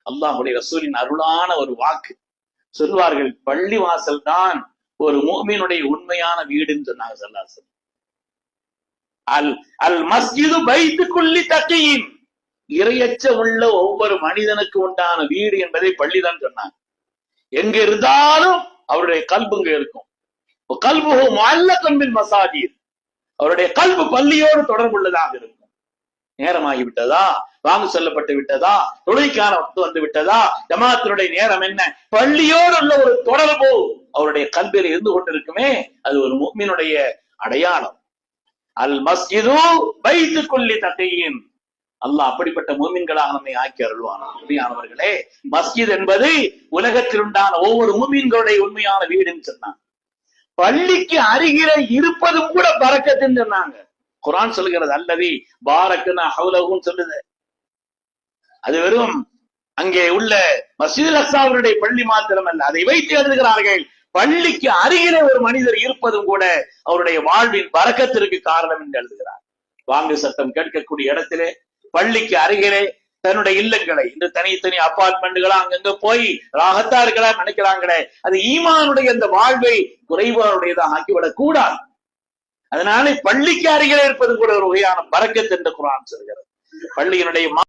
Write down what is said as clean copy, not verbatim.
அல்லாஹ்வுடைய ரசூலின் அருளான ஒரு வாக்கு. சொல்வார்கள், பள்ளி வாசல் தான் ஒரு முஃமினுடைய உண்மையான வீடுன்னு சொன்னாங்க ஸல்லல்லாஹு அலைஹி வஸல்லம். அல் மஸ்ஜிது பைத்து குல்லி தக்கியின், இறையச்சம் உள்ள ஒவ்வொரு மனிதனுக்கு உண்டான வீடு என்பதை பள்ளிதான் சொன்னாங்க. எங்க இருந்தாலும் அவருடைய கல்புங்க இருக்கும். கல்புஹு முஅல்லகன் பில் மசாஜித், அவருடைய கல்பு பள்ளியோடு தொடர்புள்ளதாக இருக்கும். நேரமாகி விட்டதா, வாங்க சொல்லப்பட்டு விட்டதா, தொழுகைக்கான வக்து வந்து விட்டதா, ஜமாத்தினுடைய நேரம் என்ன, பள்ளியோடு உள்ள ஒரு தொடர்பு அவருடைய கல்வியில் இருந்து கொண்டிருக்குமே, அது ஒரு முஃமினுடைய அடையாளம். அல் மஸ்ஜிது பைத்து குல்லி தக்கியின், அல்லாஹ் அப்படிப்பட்ட முஃமின்களாக நம்மை ஆக்கி அருள்வானார்களே. மஸ்ஜித் என்பது உலகத்தில் உண்டான ஒவ்வொரு முஃமின்களுடைய உண்மையான வீடுன்னு சொன்னாங்க. பள்ளிக்கு அருகில இருப்பதும் கூட பரக்கத்துன்னு சொன்னாங்க. குர்ஆன் சொல்கிறது, அல்லதி பாரக்னா ஹவுலஹுன்னு சொல்லுது. அது வெறும் அங்கே உள்ள மஸ்ஜிதுல் அக்ஸாவுடைய பள்ளி மாத்திரம் அல்ல, அதை வைத்து எழுதுகிறார்கள், பள்ளிக்கு அருகிலே ஒரு மனிதர் இருப்பதும் கூட அவருடைய வாழ்வின் பரக்கத்திற்கு காரணம் என்று எழுதுகிறார். வாங்கு சத்தம் கேட்கக்கூடிய இடத்திலே, பள்ளிக்கு அருகிலே தன்னுடைய இல்லங்களை, இந்த தனித்தனி அபார்ட்மெண்ட்களா அங்கங்க போய் ராகத்தா இருக்கலாம் நினைக்கிறாங்களே, அது ஈமானுடைய அந்த வாழ்வை குறைபாடுடையதாக ஆக்கிவிடக் கூடாது. அதனால பள்ளிக்கு அருகிலே இருப்பது கூட ஒரு வகையான பரக்கத் என்று குர்ஆன் சொல்கிறது. பள்ளியினுடைய